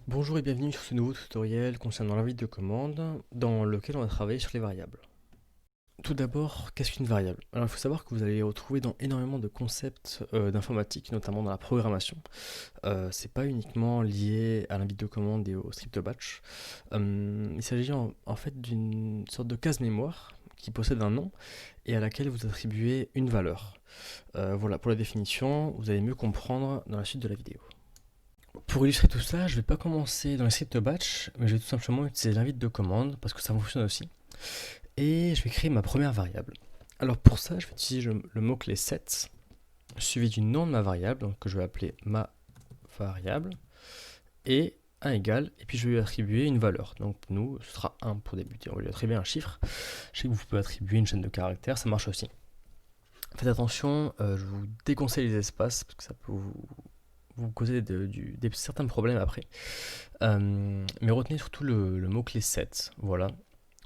Bonjour et bienvenue sur ce nouveau tutoriel concernant l'invite de commande dans lequel on va travailler sur les variables. Tout d'abord, qu'est-ce qu'une variable? Alors il faut savoir que vous allez les retrouver dans énormément de concepts d'informatique, notamment dans la programmation. C'est pas uniquement lié à l'invite de commande et au script batch. Il s'agit en fait d'une sorte de case mémoire qui possède un nom et à laquelle vous attribuez une valeur. Voilà, pour la définition, vous allez mieux comprendre dans la suite de la vidéo. Pour illustrer tout ça, je ne vais pas commencer dans les scripts batch, mais je vais tout simplement utiliser l'invite de commande parce que ça fonctionne aussi. Et je vais créer ma première variable. Alors pour ça, je vais utiliser le mot-clé set suivi du nom de ma variable, donc que je vais appeler ma variable, et un égal, et puis je vais lui attribuer une valeur. Donc pour nous, ce sera 1 pour débuter. On va lui attribuer un chiffre. Je sais que vous pouvez attribuer une chaîne de caractères, ça marche aussi. Faites attention, je vous déconseille les espaces parce que ça peut vous causer certains problèmes après. Mais retenez surtout le mot-clé set, voilà.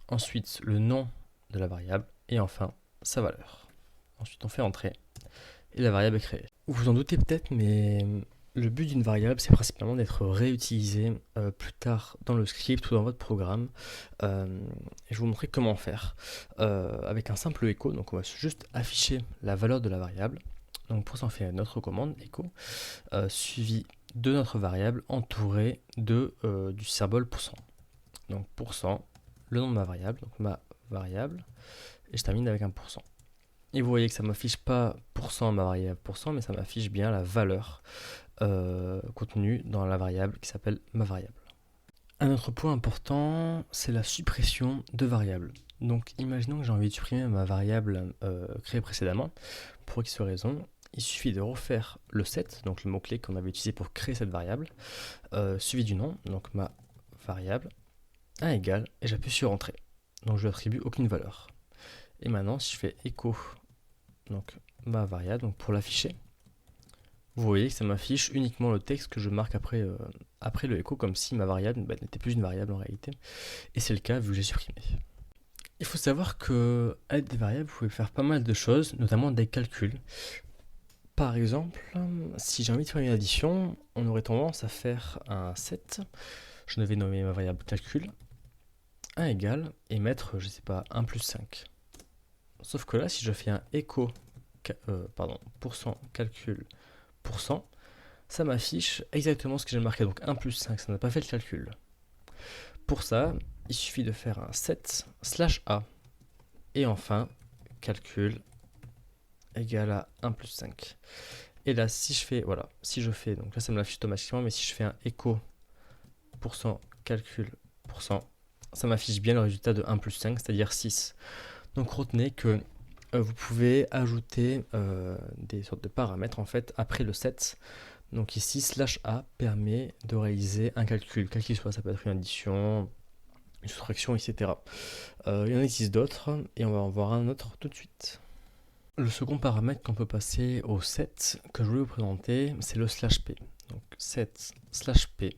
Ensuite, le nom de la variable et enfin sa valeur. Ensuite, on fait entrer et la variable est créée. Vous vous en doutez peut-être, mais le but d'une variable, c'est principalement d'être réutilisée plus tard dans le script ou dans votre programme. Et je vais vous montrer comment faire. Avec un simple echo, donc on va juste afficher la valeur de la variable. Donc pour ça, on fait notre commande echo suivi de notre variable entouré du symbole %. Donc %, le nom de ma variable, donc ma variable, et je termine avec un %. Et vous voyez que ça ne m'affiche pas % ma variable %, mais ça m'affiche bien la valeur contenue dans la variable qui s'appelle ma variable. Un autre point important, c'est la suppression de variables. Donc imaginons que j'ai envie de supprimer ma variable créée précédemment, pour X raison, il suffit de refaire le set, donc le mot-clé qu'on avait utilisé pour créer cette variable, suivi du nom, donc ma variable, un égal, et j'appuie sur entrée. Donc je lui attribue aucune valeur. Et maintenant, si je fais echo, donc ma variable, donc pour l'afficher, vous voyez que ça m'affiche uniquement le texte que je marque après le echo, comme si ma variable n'était plus une variable en réalité. Et c'est le cas vu que j'ai supprimé. Il faut savoir que avec des variables, vous pouvez faire pas mal de choses, notamment des calculs. Par exemple, si j'ai envie de faire une addition, on aurait tendance à faire un set. Je devais nommer ma variable calcul, un égal, et mettre, je sais pas, 1 plus 5. Sauf que là, si je fais un echo, pourcent calcul, pourcent, ça m'affiche exactement ce que j'ai marqué. Donc 1 plus 5, ça n'a pas fait le calcul. Pour ça, il suffit de faire un set slash a. Et enfin, calcul égale à 1 plus 5. Et là, si je fais, voilà, si je fais, donc là ça me l'affiche automatiquement, mais si je fais un echo pourcent calcul pourcent, ça m'affiche bien le résultat de 1 plus 5, c'est-à-dire 6. Donc retenez que vous pouvez ajouter des sortes de paramètres en fait après le set. Donc ici, slash a permet de réaliser un calcul, quel qu'il soit, ça peut être une addition, une soustraction, etc. Il y en existe d'autres, et on va en voir un autre tout de suite. Le second paramètre qu'on peut passer au set que je voulais vous présenter, c'est le slash p. Donc set slash p,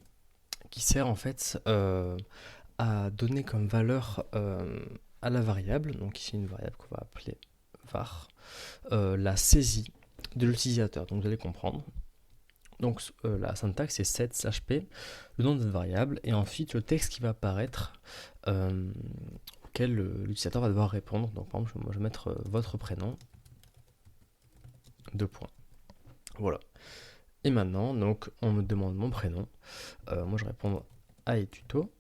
qui sert en fait à donner comme valeur à la variable, donc ici une variable qu'on va appeler var, la saisie de l'utilisateur. Donc vous allez comprendre. Donc la syntaxe c'est set slash p, le nom de notre variable, et ensuite le texte qui va apparaître auquel l'utilisateur va devoir répondre. Donc par exemple, moi je vais mettre votre prénom, 2 points. Voilà. Et maintenant, donc, on me demande mon prénom. Moi, je réponds à tuto.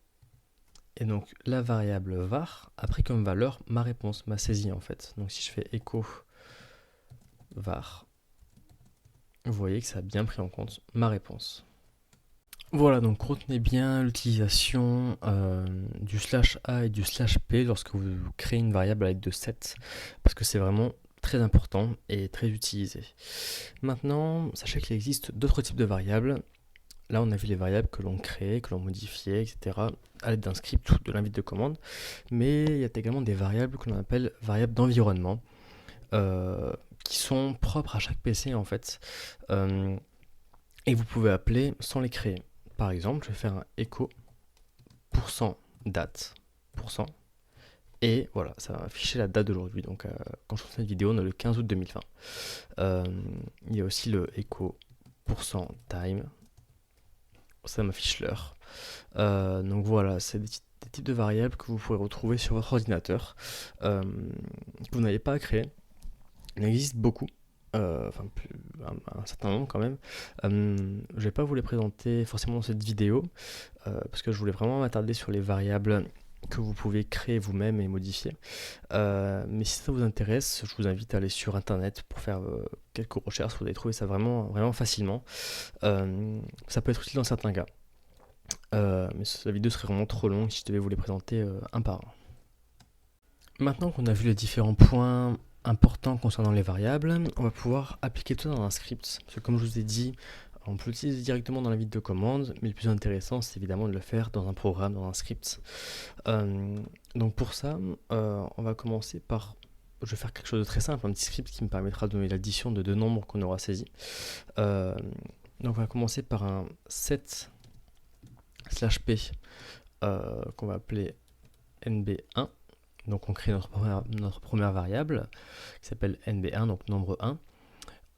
Et donc, la variable var a pris comme valeur ma réponse, ma saisie en fait. Donc, si je fais echo var, vous voyez que ça a bien pris en compte ma réponse. Voilà, donc retenez bien l'utilisation du slash a et du slash p lorsque vous créez une variable avec de set, parce que c'est vraiment très important et très utilisé. Maintenant, sachez qu'il existe d'autres types de variables. Là, on a vu les variables que l'on créait, que l'on modifiait, etc. à l'aide d'un script ou de l'invite de commande. Mais il y a également des variables que l'on appelle variables d'environnement, qui sont propres à chaque PC en fait. Et vous pouvez appeler sans les créer. Par exemple, je vais faire un echo %date, %, et voilà, ça va afficher la date d'aujourd'hui. Donc quand je fais cette vidéo, on est le 15 août 2020. Il y a aussi le echo %time, ça m'affiche l'heure. Donc voilà, c'est des types de variables que vous pourrez retrouver sur votre ordinateur, que vous n'avez pas à créer. Il existe beaucoup, un certain nombre quand même. Je ne vais pas vous les présenter forcément dans cette vidéo, parce que je voulais vraiment m'attarder sur les variables que vous pouvez créer vous-même et modifier. Mais si ça vous intéresse, je vous invite à aller sur internet pour faire quelques recherches. Vous allez trouver ça vraiment, vraiment facilement. Ça peut être utile dans certains cas. Mais la vidéo serait vraiment trop longue si je devais vous les présenter un par un. Maintenant qu'on a vu les différents points importants concernant les variables, on va pouvoir appliquer tout ça dans un script. Parce que comme je vous ai dit, on peut l'utiliser directement dans la ligne de commande, mais le plus intéressant, c'est évidemment de le faire dans un programme, dans un script. Donc pour ça, on va commencer par... Je vais faire quelque chose de très simple, un petit script qui me permettra de donner l'addition de deux nombres qu'on aura saisis. Donc on va commencer par un set /p qu'on va appeler nb1. Donc on crée notre première variable qui s'appelle nb1, donc nombre 1.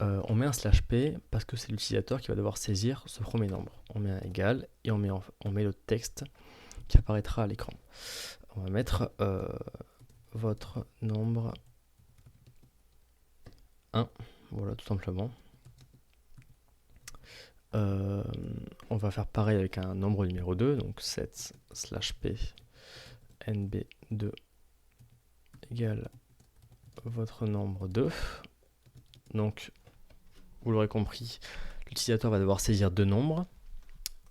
On met un /p parce que c'est l'utilisateur qui va devoir saisir ce premier nombre. On met un égal et on met le texte qui apparaîtra à l'écran. On va mettre votre nombre 1, voilà tout simplement. On va faire pareil avec un nombre numéro 2, donc set /p nb2 égale votre nombre 2. Donc, vous l'aurez compris, l'utilisateur va devoir saisir deux nombres,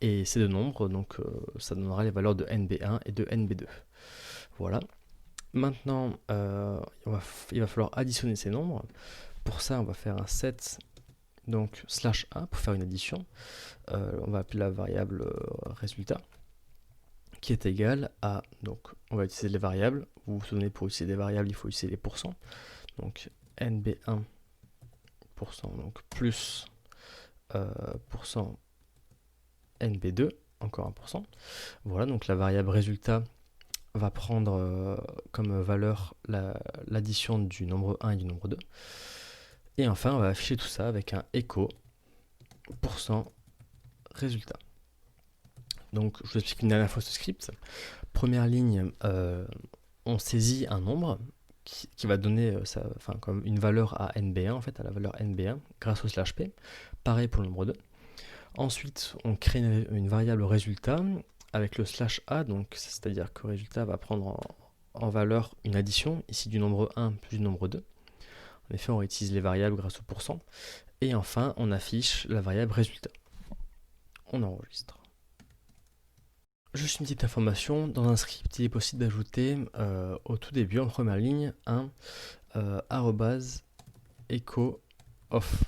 et ces deux nombres, donc ça donnera les valeurs de nb1 et de nb2. Voilà. Maintenant, il va falloir additionner ces nombres. Pour ça, on va faire un set donc /a pour faire une addition. On va appeler la variable résultat qui est égale à, donc on va utiliser les variables. Vous vous souvenez, pour utiliser des variables, il faut utiliser les pourcents. Donc nb1 donc plus pourcent nb2, encore 1%. Voilà, donc la variable résultat va prendre comme valeur l'addition du nombre 1 et du nombre 2. Et enfin, on va afficher tout ça avec un echo pourcent résultat. Donc, je vous explique une dernière fois ce script. Première ligne, on saisit un nombre qui va donner comme une valeur à nb1, en fait, à la valeur nb1, grâce au /p. Pareil pour le nombre 2. Ensuite, on crée une variable résultat avec le /a, donc c'est-à-dire que le résultat va prendre en valeur une addition, ici du nombre 1 plus du nombre 2. En effet, on réutilise les variables grâce au pourcent. Et enfin, on affiche la variable résultat. On enregistre. Juste une petite information, dans un script, il est possible d'ajouter au tout début, en première ligne, un @echo off.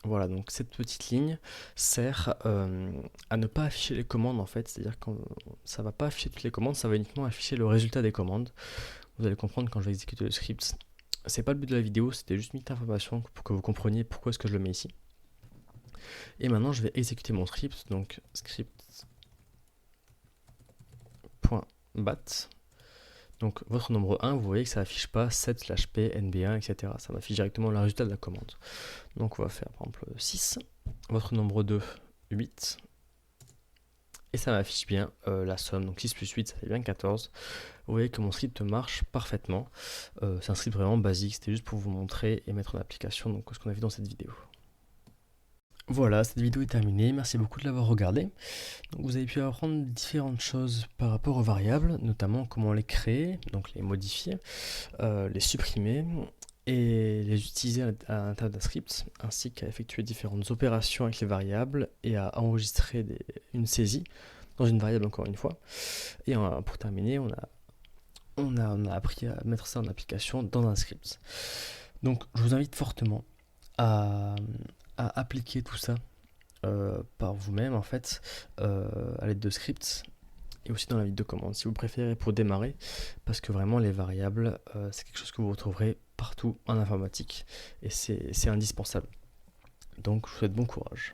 Voilà, donc cette petite ligne sert à ne pas afficher les commandes en fait, c'est-à-dire que ça ne va pas afficher toutes les commandes, ça va uniquement afficher le résultat des commandes. Vous allez comprendre quand je vais exécuter le script. C'est pas le but de la vidéo, c'était juste une petite information pour que vous compreniez pourquoi est-ce que je le mets ici. Et maintenant je vais exécuter mon script, donc script.bat. Donc votre nombre 1, vous voyez que ça n'affiche pas set/p, nb1, etc. Ça m'affiche directement le résultat de la commande. Donc on va faire par exemple 6, votre nombre 2, 8, et ça m'affiche bien la somme. Donc 6 plus 8, ça fait bien 14. Vous voyez que mon script marche parfaitement. C'est un script vraiment basique, c'était juste pour vous montrer et mettre en application donc, ce qu'on a vu dans cette vidéo. Voilà, cette vidéo est terminée, merci beaucoup de l'avoir regardée. Donc vous avez pu apprendre différentes choses par rapport aux variables, notamment comment les créer, donc les modifier, les supprimer et les utiliser à l'intérieur d'un script, ainsi qu'à effectuer différentes opérations avec les variables et à enregistrer une saisie dans une variable encore une fois. Et pour terminer, on a appris à mettre ça en application dans un script. Donc je vous invite fortement à appliquer tout ça par vous-même en fait à l'aide de scripts et aussi dans la ligne de commande si vous préférez pour démarrer, parce que vraiment les variables c'est quelque chose que vous retrouverez partout en informatique et c'est indispensable. Donc je vous souhaite bon courage.